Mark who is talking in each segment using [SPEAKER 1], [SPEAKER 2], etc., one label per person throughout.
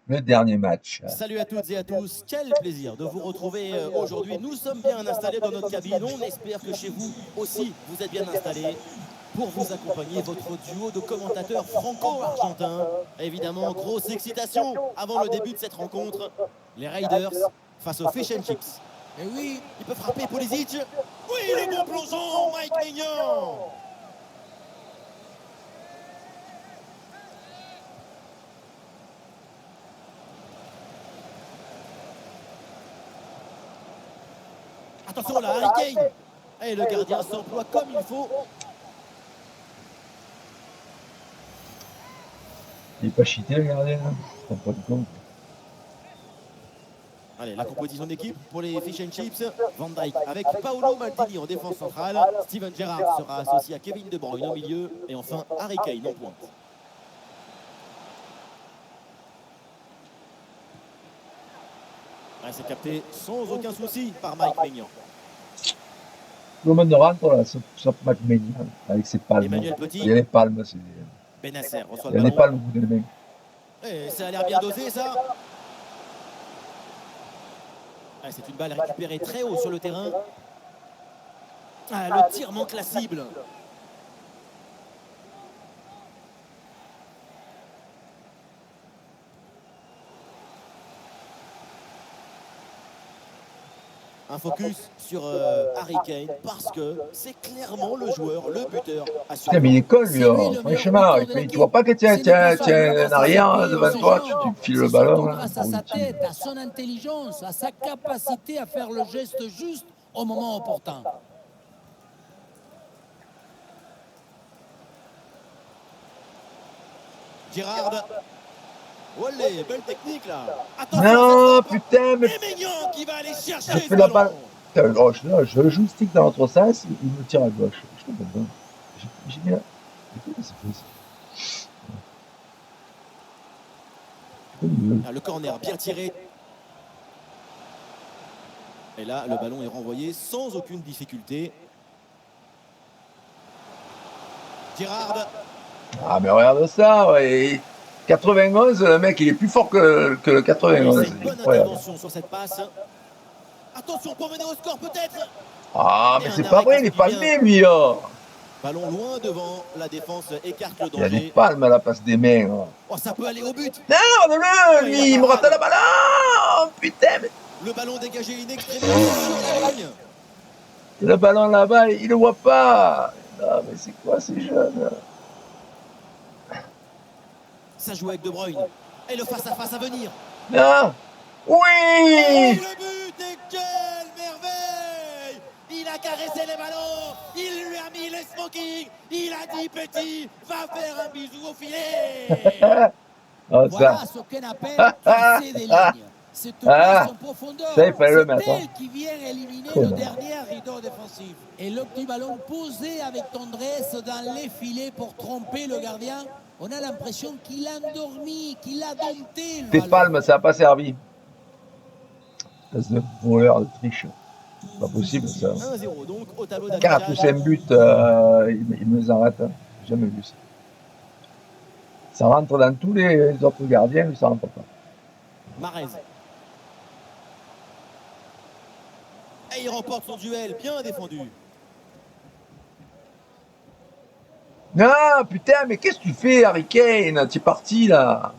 [SPEAKER 1] le dernier match.
[SPEAKER 2] Salut à toutes et à tous, quel plaisir de vous retrouver aujourd'hui. Nous sommes bien installés dans notre cabine, on espère que chez vous aussi vous êtes bien installés pour vous accompagner votre duo de commentateurs franco-argentins. Évidemment, grosse excitation avant le début de cette rencontre. Les Raiders face aux Fish and Chips.
[SPEAKER 3] Et oui,
[SPEAKER 2] Il peut frapper Pulisic. Oui, le bon plongeon, Mike Maignan. Attention là, Harry Kane. Et le gardien s'emploie comme il faut.
[SPEAKER 1] Il n'est pas cheaté le gardien, hein. Je ne pas du compte.
[SPEAKER 2] Allez, la composition d'équipe pour les Fish and Chips. Van Dijk avec Paolo Maldini en défense centrale. Steven Gerrard sera associé à Kevin De Bruyne au milieu. Et enfin, Harry Kane en pointe. C'est capté sans aucun souci par Mike Maignan.
[SPEAKER 1] Le monde de rentre, là, sauf McMahon, avec ses palmes.
[SPEAKER 2] Emmanuel Petit.
[SPEAKER 1] Il y a les palmes.
[SPEAKER 2] Benasser reçoit
[SPEAKER 1] Il y
[SPEAKER 2] le
[SPEAKER 1] a les
[SPEAKER 2] ballon.
[SPEAKER 1] palmes au bout des mains.
[SPEAKER 2] Et ça a l'air bien dosé, ça. C'est une balle récupérée très haut sur le terrain. Le tir manque la cible. Un focus sur Harry Kane parce que c'est clairement le joueur, le buteur à
[SPEAKER 1] Putain, mais il est con, lui, hein. Franchement. Tu vois pas que tu as un arrière devant toi, tu files le ballon.
[SPEAKER 3] grâce à sa tête, à son intelligence, à sa capacité à faire le geste juste au moment opportun.
[SPEAKER 2] Gerrard. Olé, belle technique là. Attention,
[SPEAKER 1] non, putain, mais.
[SPEAKER 2] Et Maignan qui va aller chercher
[SPEAKER 1] Je
[SPEAKER 2] ce
[SPEAKER 1] fais la
[SPEAKER 2] ballon.
[SPEAKER 1] balle. Putain, oh, je joue le stick dans l'autre sens, il me tire à gauche. Je comprends pas. J'ai mis là.
[SPEAKER 2] Le corner bien tiré. Et là, le ballon est renvoyé sans aucune difficulté. Gerrard.
[SPEAKER 1] Ah, mais regarde ça, ouais. 91, le mec, il est plus fort que le 91.
[SPEAKER 2] C'est une bonne intervention sur cette passe. Attention pour mener au score peut-être.
[SPEAKER 1] Ah, mais c'est pas vrai, il est palmé, lui. Oh.
[SPEAKER 2] Ballon loin devant, la défense écarte le
[SPEAKER 1] Il y a des
[SPEAKER 2] danger.
[SPEAKER 1] palmes à la passe des mains. Oh,
[SPEAKER 2] Oh, ça peut aller au but.
[SPEAKER 1] non, regarde-le, lui, il me rate la balle. Oh, putain, mais.
[SPEAKER 2] Le ballon dégagé in extremis sur la ligne.
[SPEAKER 1] Le ballon là-bas, il le voit pas. Non, mais c'est quoi ces jeunes?
[SPEAKER 2] Ça joue avec De Bruyne. Et le face-à-face à venir.
[SPEAKER 1] Non. Oui.
[SPEAKER 2] Et le but, et quelle merveille! Il a caressé les ballons, il lui a mis les smoking, il a dit petit, va faire un bisou au filet.
[SPEAKER 1] Oh,
[SPEAKER 3] Voilà ce qu'on appelle passer des lignes. Cette passe en profondeur,
[SPEAKER 1] ça, il fallait le mettre,
[SPEAKER 3] c'est
[SPEAKER 1] hein.
[SPEAKER 3] elle qui vient éliminer le dernier rideau défensif. Et le petit ballon posé avec tendresse dans les filets pour tromper le gardien. On a l'impression qu'il a endormi, qu'il a dompté le
[SPEAKER 1] Tes
[SPEAKER 3] ballon.
[SPEAKER 1] palmes, ça n'a pas servi. Espèce de voleur, de triche. C'est pas possible, ça.
[SPEAKER 2] 1-0 donc au tableau
[SPEAKER 1] Car tous
[SPEAKER 2] d'affichage.
[SPEAKER 1] ces buts, il me les arrête. Hein. J'ai jamais vu ça. Ça rentre dans tous les autres gardiens, mais ça rentre pas.
[SPEAKER 2] Mahrez. Et il remporte son duel, bien défendu.
[SPEAKER 1] Non, putain, mais qu'est-ce que tu fais, Harry Kane? Tu es parti, là.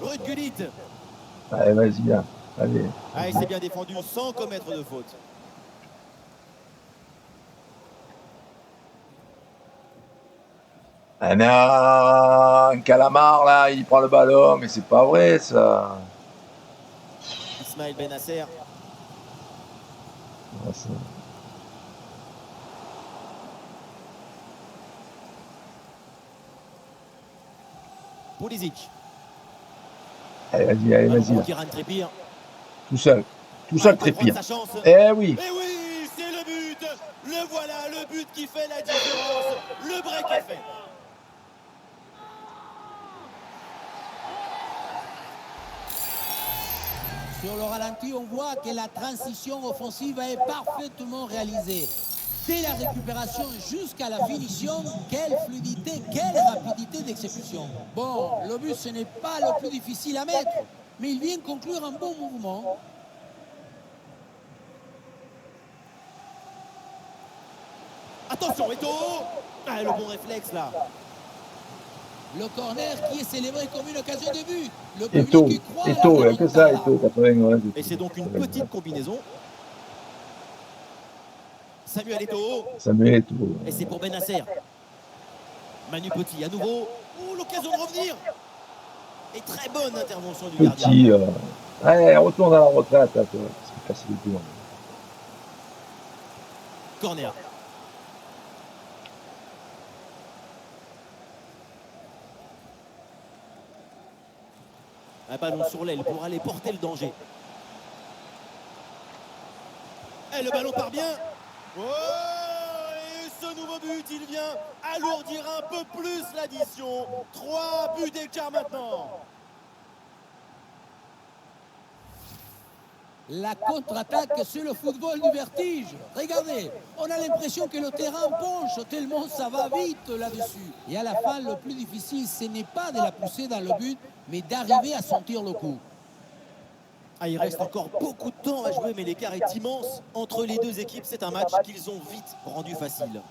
[SPEAKER 2] Ruud Gullit.
[SPEAKER 1] Allez, vas-y, là. Allez.
[SPEAKER 2] Il s'est bien défendu sans commettre de faute.
[SPEAKER 1] Ah non, un calamar, là, il prend le ballon, mais c'est pas vrai, ça.
[SPEAKER 2] Ismaël Benasser.
[SPEAKER 1] Ah, ça.
[SPEAKER 2] Pulisic.
[SPEAKER 1] Allez, vas-y, allez, vas-y. Là.
[SPEAKER 2] Kieran Trippier.
[SPEAKER 1] Tout seul. Tout seul, Trippier.
[SPEAKER 2] Sa chance.
[SPEAKER 1] Eh oui.
[SPEAKER 2] Et oui, c'est le but. Le voilà, le but qui fait la différence. Le break est fait.
[SPEAKER 3] Sur le ralenti, on voit que la transition offensive est parfaitement réalisée. dès la récupération jusqu'à la finition. Quelle fluidité, quelle rapidité d'exécution. Bon, le but, ce n'est pas le plus difficile à mettre, mais il vient conclure un bon mouvement.
[SPEAKER 2] Attention, Eto'o. Ah, le bon réflexe là.
[SPEAKER 3] Le corner qui est célébré comme une occasion de but. Le
[SPEAKER 1] Eto'o,
[SPEAKER 3] public qui croit à la
[SPEAKER 1] Eto'o, il n'y a que ça,
[SPEAKER 3] remontada.
[SPEAKER 1] Eto'o, 91.
[SPEAKER 2] Et c'est donc une petite combinaison. Samuel Eto'o.
[SPEAKER 1] Samuel Eto'o.
[SPEAKER 2] Et c'est pour Benasser. Manu Petit à nouveau. Oh, l'occasion de revenir. Et très bonne intervention du gardien.
[SPEAKER 1] Petit, allez, retourne à la retraite, là, toi. C'est cassé les couilles.
[SPEAKER 2] Corner. Un ballon sur l'aile pour aller porter le danger. Et le ballon part bien. Oh, et ce nouveau but, il vient alourdir un peu plus l'addition. 3 buts d'écart maintenant.
[SPEAKER 3] La contre-attaque, c'est le football du vertige. Regardez, on a l'impression que le terrain penche tellement ça va vite là-dessus. Et à la fin, le plus difficile, ce n'est pas de la pousser dans le but, mais d'arriver à sentir le coup.
[SPEAKER 2] Ah, il reste encore beaucoup de temps à jouer, mais l'écart est immense entre les deux équipes. C'est un match qu'ils ont vite rendu facile.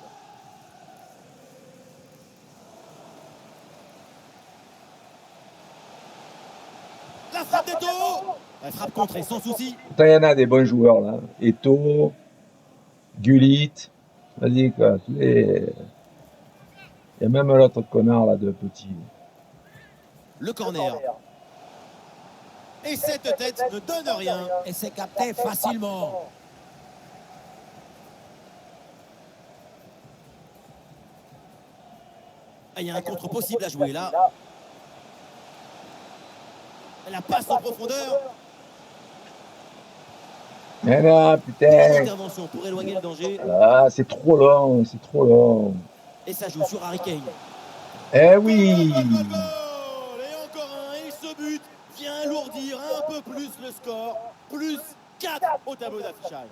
[SPEAKER 2] La frappe d'Eto'o. La frappe contrée sans souci.
[SPEAKER 1] Putain, il y en a des bons joueurs, là. Eto'o, Gullit. Vas-y, quoi. Il y a même l'autre connard, là, de Petit.
[SPEAKER 2] Le corner. Et cette tête ne donne rien.
[SPEAKER 3] Et c'est capté facilement.
[SPEAKER 2] Ah, il y a un contre possible à jouer là. La passe en profondeur.
[SPEAKER 1] Mais là,
[SPEAKER 2] Bonne
[SPEAKER 1] putain.
[SPEAKER 2] intervention pour éloigner le danger.
[SPEAKER 1] Ah, c'est trop long, c'est trop long.
[SPEAKER 2] Et ça joue sur Harry Kane.
[SPEAKER 1] Eh oui.
[SPEAKER 2] Goal, goal, goal, goal. Et encore un. Et ce but vient alourdir un peu plus le score. Plus 4 au tableau d'affichage.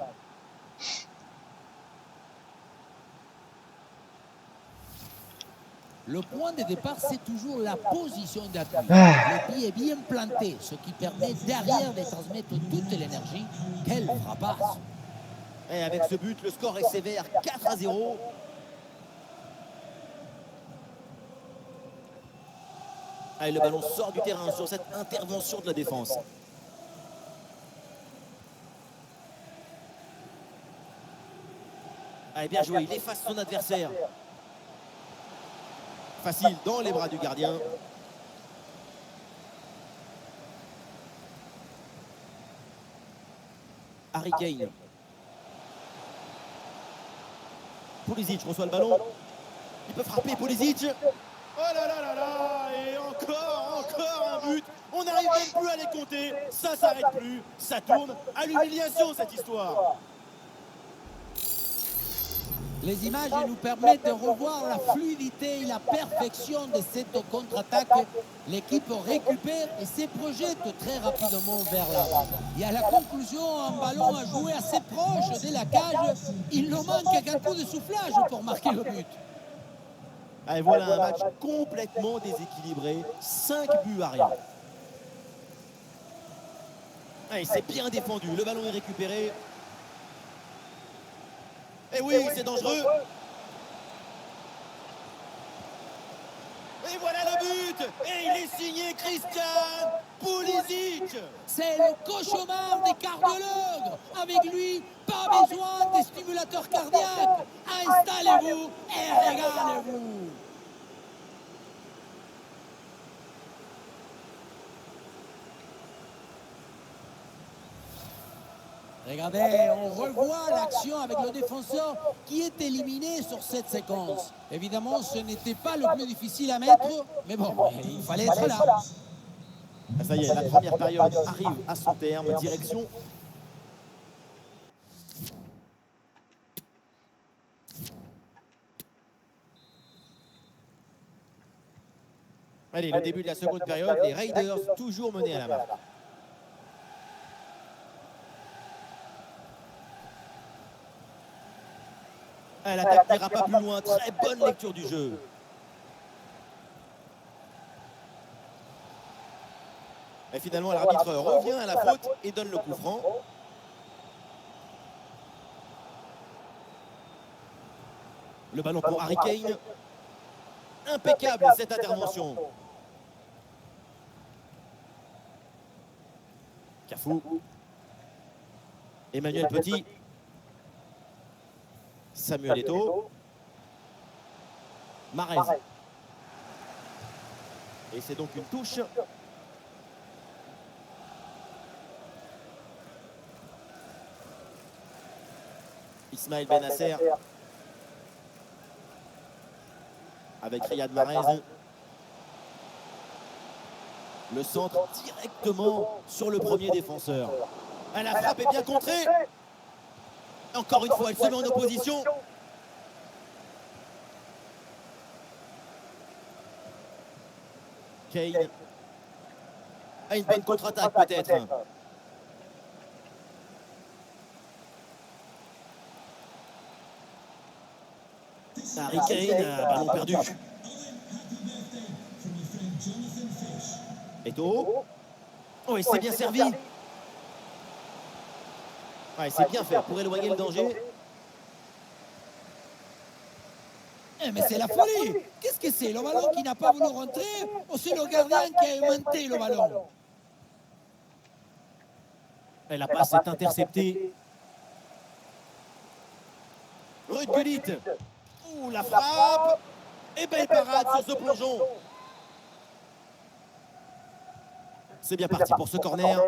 [SPEAKER 3] Le point de départ, c'est toujours la position d'appui.
[SPEAKER 1] Ah.
[SPEAKER 3] Le pied est bien planté, ce qui permet derrière de transmettre toute l'énergie. Quelle frappasse!
[SPEAKER 2] Et avec ce but, le score est sévère, 4-0. Allez, le ballon sort du terrain sur cette intervention de la défense. Allez, bien joué, il efface son adversaire. Facile dans les bras du gardien. Harry Kane. Pulisic reçoit le ballon. Il peut frapper Pulisic. Oh là là là là. Et encore un but. On n'arrive même plus à les compter. Ça s'arrête plus. Ça tourne à l'humiliation cette histoire.
[SPEAKER 3] Les images nous permettent de revoir la fluidité et la perfection de cette contre-attaque. L'équipe récupère et se projette très rapidement vers l'avant. Et à la conclusion, un ballon à jouer assez proche de la cage. Il nous manque qu'un coup de soufflage pour marquer le but.
[SPEAKER 2] Et voilà un match complètement déséquilibré. 5 buts à rien. Et c'est bien défendu. Le ballon est récupéré. Et oui, c'est dangereux. Et voilà le but. Et il est signé Christian Pulisic.
[SPEAKER 3] C'est le cauchemar des quarts de l'ogre. Avec lui, pas besoin des stimulateurs cardiaques. Installez-vous et régalez-vous. Regardez, on revoit l'action avec le défenseur qui est éliminé sur cette séquence. Évidemment, ce n'était pas le plus difficile à mettre, mais bon, il fallait être là.
[SPEAKER 2] Ah, ça y est, la première période arrive à son terme. Direction. Allez, le début de la seconde période, les Raiders toujours menés à la marque. L'attaque n'ira pas plus loin. Très bonne lecture du jeu. Et finalement, l'arbitre revient à la faute et donne le coup franc. Le ballon pour Harry Kane. Impeccable cette intervention. Cafou. Emmanuel Petit. Samuel Eto'o. Mahrez. Et c'est donc une touche. Ismaël Benasser. Avec Riyad Mahrez. Le centre directement sur le premier défenseur. La frappe est bien contrée. Encore une fois, elle se met en opposition. Kane a une bonne contre-attaque peut-être. Harry Kane, ballon perdu. Eto'o. Oh, il s'est bien servi. Ouais, c'est bien fait pour éloigner le danger.
[SPEAKER 3] Mais c'est la folie. Qu'est-ce que c'est? Le ballon qui n'a pas voulu rentrer ou c'est le gardien qui a aimanté le ballon?
[SPEAKER 2] Et la passe est interceptée. Ruud Gullit. Ouh, la frappe. Et belle parade sur ce plongeon. C'est bien parti pour ce corner.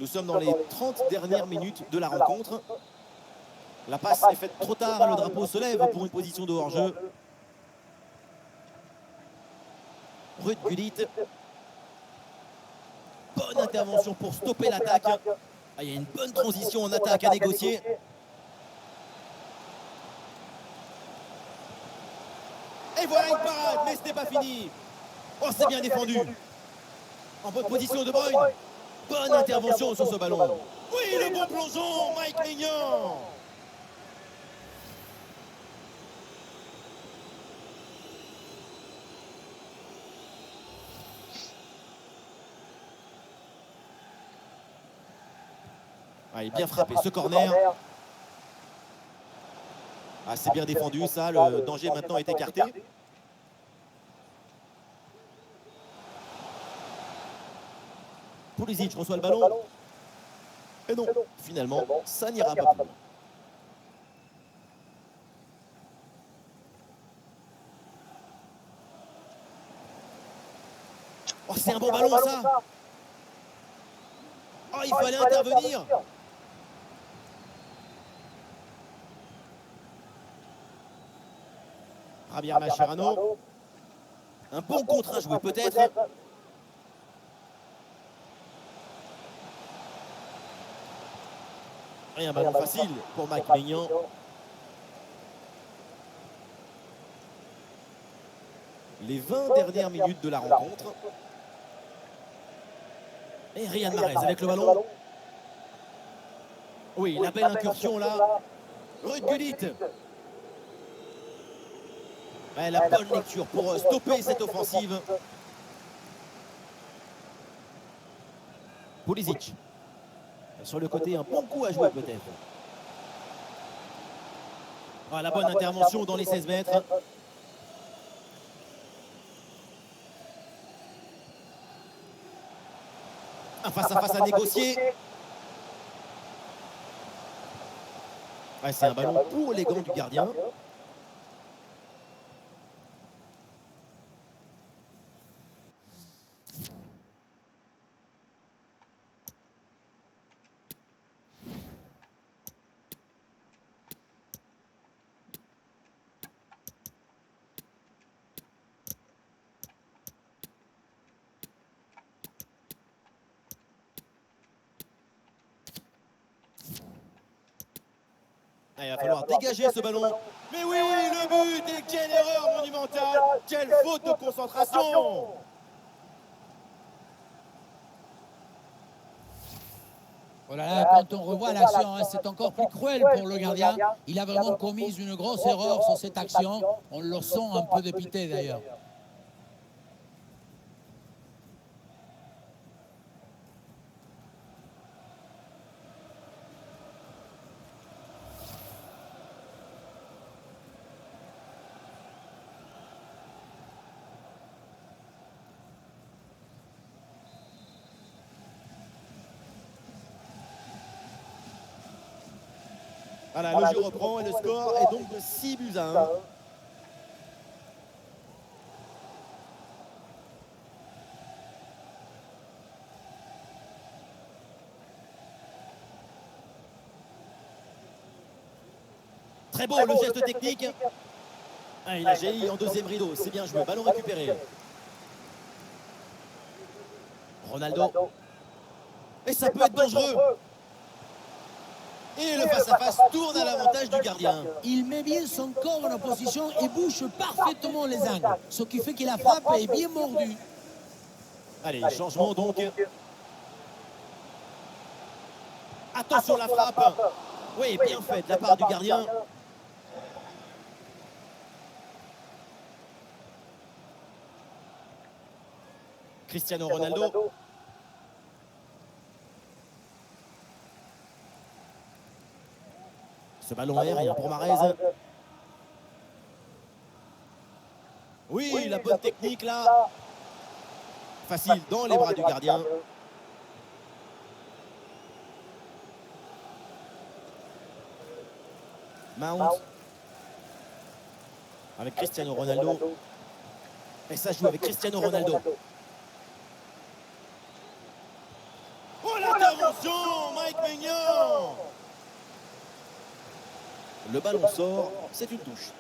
[SPEAKER 2] Nous sommes dans les 30 dernières minutes de la rencontre. La passe est faite trop tard. Le drapeau se lève pour une position de hors-jeu. Ruud Gullit. Bonne intervention pour stopper l'attaque. Il y a une bonne transition en attaque à négocier. Et voilà une parade, mais ce n'est pas fini. Oh, c'est bien défendu. En bonne position De Bruyne. Bonne intervention sur ce ballon. Oui, le bon plongeon, Mike Maignan. Ah, il est bien frappé, ce corner. Ah, c'est bien défendu, ça. Le danger maintenant est écarté. Pulisic reçoit le ballon. Et non, finalement, ça n'ira pas plus loin. Oh, c'est un bon ballon, ça. Oh, il fallait intervenir. Javier Mascherano. Un bon contre à jouer, peut-être. Et un ballon facile pour Mike Maignan. Les 20 dernières minutes de la rencontre. Et Riyad Mahrez avec le ballon. Oui, la belle incursion là. Ruud Gullit. La bonne lecture pour stopper cette offensive. Pulisic. Sur le côté, un bon coup à jouer peut-être. Ah, la bonne intervention dans les 16 mètres. Un face-à-face à négocier. Ouais, c'est un ballon pour les gants du gardien. Il va falloir dégager ce ballon. Mais oui, le but! Et quelle erreur monumentale! Quelle faute de concentration!
[SPEAKER 3] Oh là là, quand on revoit l'action, hein, c'est encore plus cruel pour le gardien. Il a vraiment commis une grosse erreur sur cette action. On le sent un peu dépité d'ailleurs.
[SPEAKER 2] Voilà, le jeu reprend et le score est donc de 6-1. Très beau le geste technique. Ah, il a jailli en deuxième rideau, c'est bien joué. Ballon récupéré. Ronaldo. Et ça peut être dangereux. Et le face-à-face tourne à l'avantage du gardien.
[SPEAKER 3] Il met bien son corps en opposition et bouche parfaitement les angles. Ce qui fait que la frappe est bien mordue.
[SPEAKER 2] Allez, changement donc. Attention la frappe. Oui, bien fait de la part du gardien. Cristiano Ronaldo. Ce ballon aérien pour Mahrez. Oui, la bonne technique là. Facile dans les bras du gardien. Mount. Avec Cristiano Ronaldo. Et ça joue avec Cristiano Ronaldo. Oh l'intervention, Mike Maignan. Le ballon sort, c'est une touche.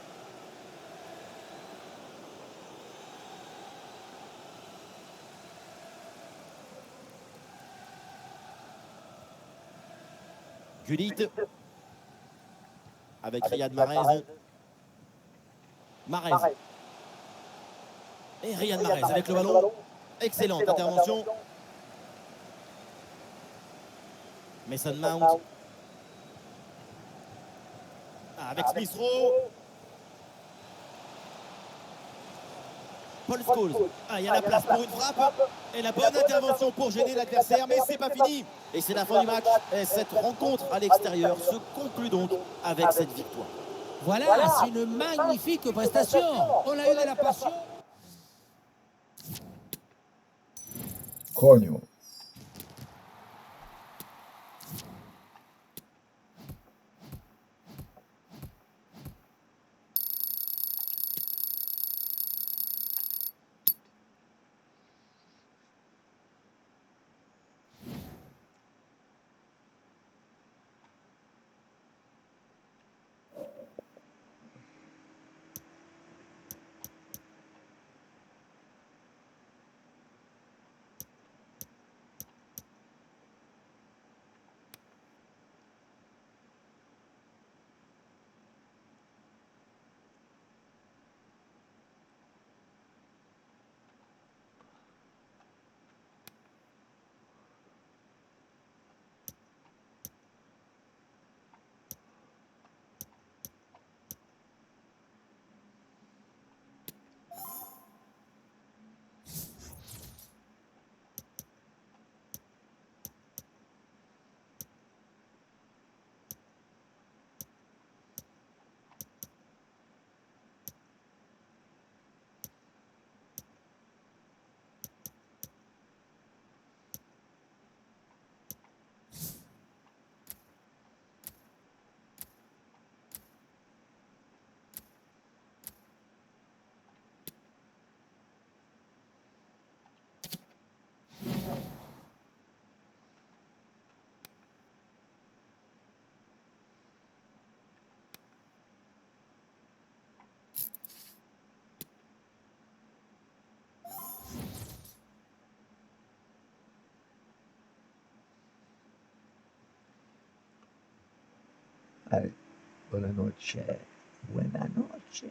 [SPEAKER 2] Gullit. Avec Riyad Mahrez. Mahrez. Et Riyad Mahrez avec le ballon. Excellente intervention. Mason Mount. Avec Smith Rowe. Paul Scholes. Ah, il y a la place pour une frappe. Et la bonne intervention pour gêner l'adversaire. Mais c'est pas fini. Et c'est la fin du match. Et cette rencontre à l'extérieur se conclut donc avec cette victoire.
[SPEAKER 3] Voilà, c'est une magnifique prestation. On a eu de la passion.
[SPEAKER 1] Coño. Allez, buonanotte. Buonanotte.